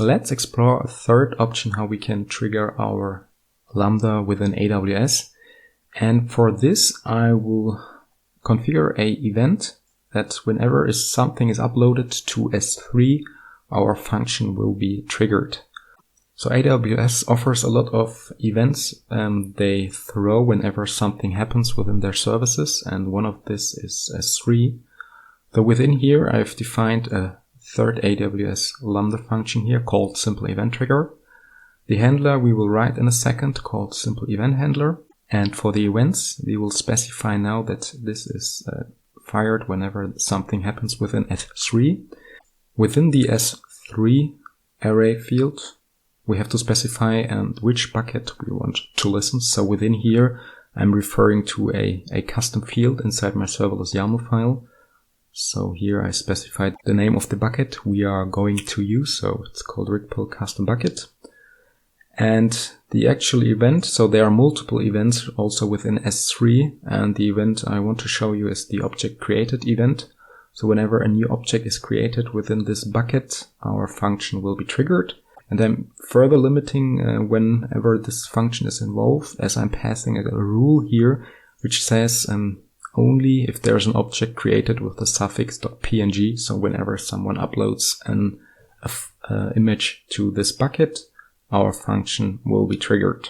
Let's explore a third option, how we can trigger our Lambda within AWS. And for this, I will configure a event that whenever something is uploaded to S3, our function will be triggered. So AWS offers a lot of events they throw whenever something happens within their services, and one of this is S3. So within here, I've defined a third AWS Lambda function here called Simple Event Trigger. The handler we will write in a second, called Simple Event Handler. And for the events, we will specify now that this is fired whenever something happens within S3. Within the S3 array field, we have to specify which bucket we want to listen. So within here, I'm referring to a custom field inside my serverless YAML file. So here I specified the name of the bucket we are going to use. So it's called Rigpil custom bucket. And the actual event, so there are multiple events also within S3, and the event I want to show you is the object created event. So whenever a new object is created within this bucket, our function will be triggered. And I'm further limiting whenever this function is involved, as I'm passing a rule here which says only if there's an object created with the suffix .png. So whenever someone uploads an image to this bucket, our function will be triggered.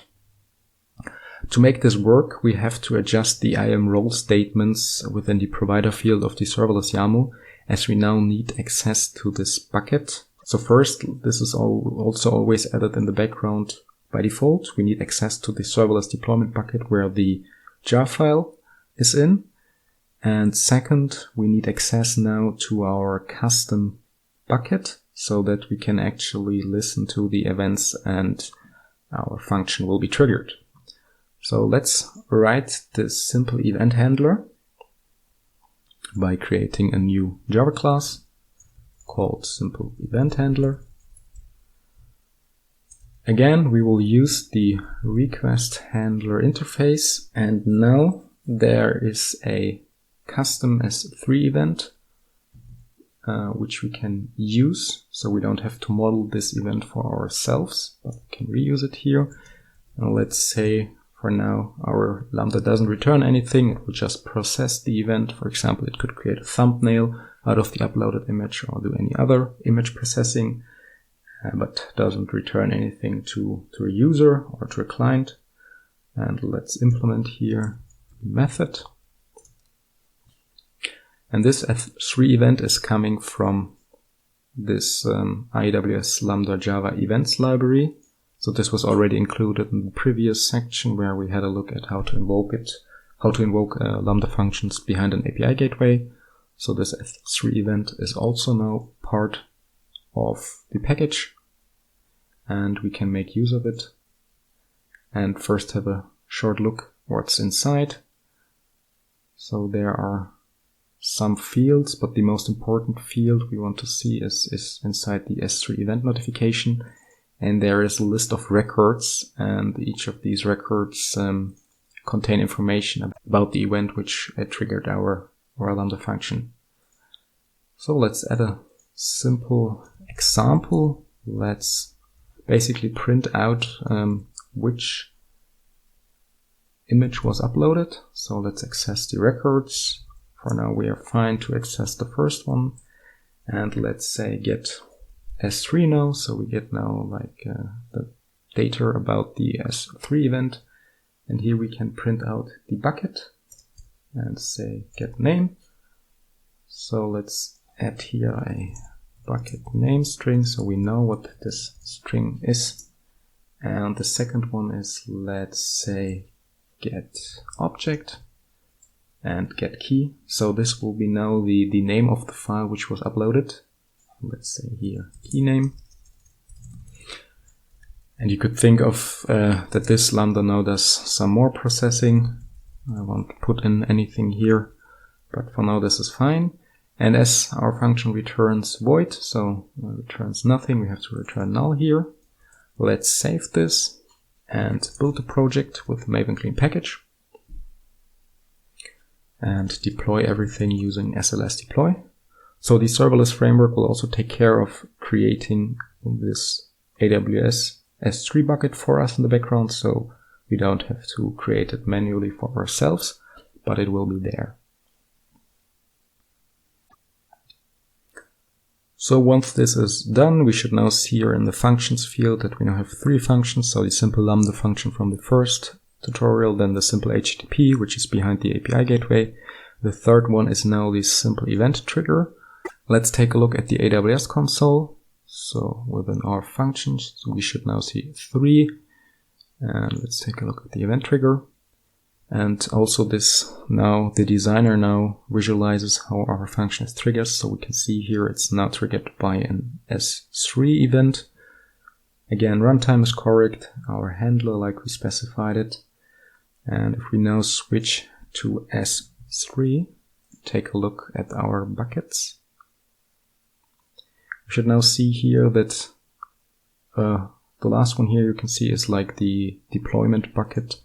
To make this work, we have to adjust the IAM role statements within the provider field of the serverless YAML, as we now need access to this bucket. So first, this is also always added in the background by default. We need access to the serverless deployment bucket where the jar file is in. And second, we need access now to our custom bucket so that we can actually listen to the events and our function will be triggered. So let's write this simple event handler by creating a new Java class called simple event handler. Again, we will use the request handler interface, and now there is a custom S3 event which we can use, so we don't have to model this event for ourselves, but we can reuse it here. And let's say for now our Lambda doesn't return anything, it will just process the event. For example, it could create a thumbnail out of the uploaded image or do any other image processing, but doesn't return anything to a user or to a client. And let's implement here the method. And this S3 event is coming from this AWS Lambda Java events library. So this was already included in the previous section where we had a look at how to invoke Lambda functions behind an API gateway. So this S3 event is also now part of the package, and we can make use of it. And first have a short look what's inside. So there are some fields, but the most important field we want to see is inside the S3 event notification. And there is a list of records, and each of these records contain information about the event which triggered our Lambda function. So let's add a simple example. Let's basically print out which image was uploaded. So let's access the records. For now we are fine to access the first one, and let's say get S3 now. So we get now like the data about the S3 event, and here we can print out the bucket and say get name. So let's add here a bucket name string so we know what this string is. And the second one is, let's say, get object and get key. So this will be now the name of the file which was uploaded. Let's say here key name. And you could think of that this Lambda now does some more processing. I won't put in anything here, but for now this is fine. And as our function returns void, so returns nothing, we have to return null here. Let's save this and build a project with Maven Clean Package and deploy everything using SLS deploy. So the serverless framework will also take care of creating this AWS S3 bucket for us in the background, so we don't have to create it manually for ourselves, but it will be there. So once this is done, we should now see here in the functions field that we now have 3 functions. So the simple Lambda function from the first tutorial, then the simple HTTP, which is behind the API gateway. The third one is now the simple event trigger. Let's take a look at the AWS console. So within our functions, we should now see 3. And let's take a look at the event trigger. And also this now, the designer now visualizes how our function is triggered. So we can see here it's now triggered by an S3 event. Again, runtime is correct, our handler like we specified it. And if we now switch to S3, take a look at our buckets. We should now see here that the last one here you can see is like the deployment bucket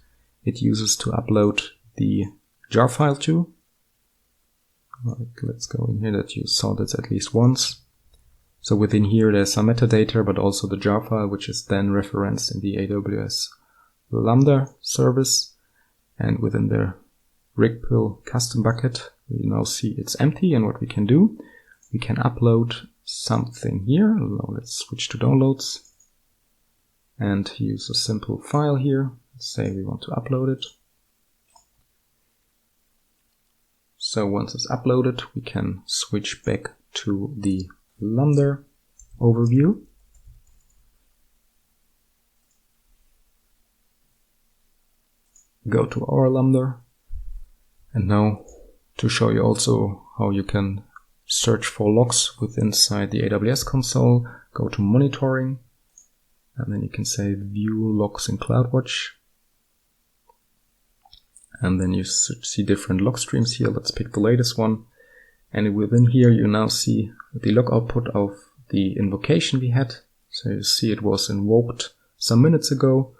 it uses to upload the jar file to. Let's go in here that you saw this at least once. So within here there's some metadata, but also the jar file, which is then referenced in the AWS Lambda service. And within the rigpill custom bucket, we now see it's empty, and what we can do, we can upload something here. Now let's switch to downloads and use a simple file here. Say we want to upload it. So once it's uploaded, we can switch back to the Lambda overview. Go to our Lambda. And now to show you also how you can search for logs inside the AWS console, go to monitoring. And then you can say view logs in CloudWatch. And then you see different log streams here. Let's pick the latest one. And within here, you now see the log output of the invocation we had. So you see it was invoked some minutes ago.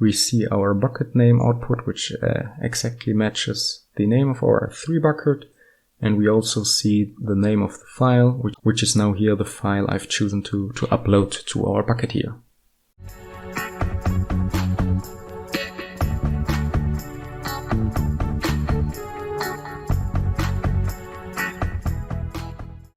We see our bucket name output, which exactly matches the name of our S3 bucket. And we also see the name of the file, which is now here the file I've chosen to upload to our bucket here.